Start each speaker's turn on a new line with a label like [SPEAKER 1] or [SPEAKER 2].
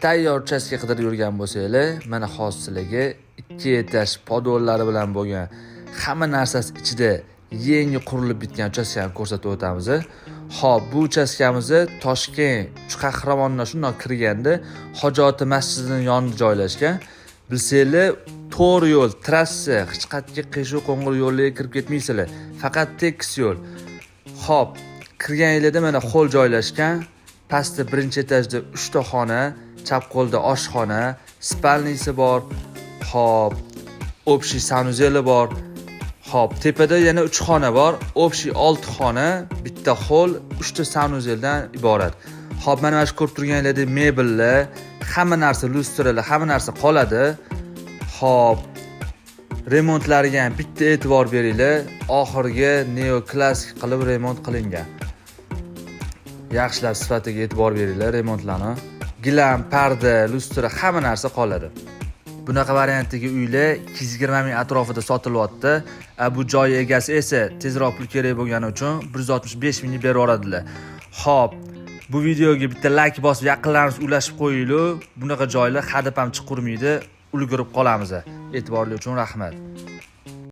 [SPEAKER 1] tayyor uchastka qidirib yurgan bo'lsanglar, mana hozir sizlarga 2 etaj podvollari bilan bo'lgan hamma narsasi ichida yangi qurilib bitgan uchastkani ko'rsatib o'tamiz. Xo'p, bu uchastkamizni Toshkent Qahramondan shundoq kirganda Hojoti masjidining yonida joylashgan. Bilsanglar, to'g'ri yo'l, trassa, hech qat'iy qiyshuv qo'ng'ir yo'llarga kirib ketmaysizlar. Faqat tekis yo'l. Xo'p, kirganingizda mana xo'l joylashgan. Pastda birinchi etajda 3 ta xona, chap qo'lda oshxona, spalnisi bor. Xo'p, общий sanuzeli bor. Xo'p, tepada yana 3 xona bor. Общий 6 xona, bitta xo'l, 3 ta sanuzeldan iborat. Xo'p, mana shu ko'rib turganingizda mebellar, hamma narsa lustralar, hamma narsa qoladi. Xo'p, remontlariga ham bitta e'tibor beringlar. Oxirgi neoklassik qilib remont qilingan. Yaxshilab sifatiga e'tibor beringlar remontlarni. Gilam, parda, lustra hamma narsa qoladi. Bunaqa variantdagi uylar 220 ming atrofida sotilyapti. Bu joy egasi esa tezroq pul kerak bo'lgani uchun 165 mingni berib yuboradilar. Xo'p, bu videoga bitta like bosib, yaqinlaringiz ulashib qo'yinglar. Bunaqa joylar hadab ham chiqurmaydi, ulgurib qolamiz. E'tiborli uchun rahmat.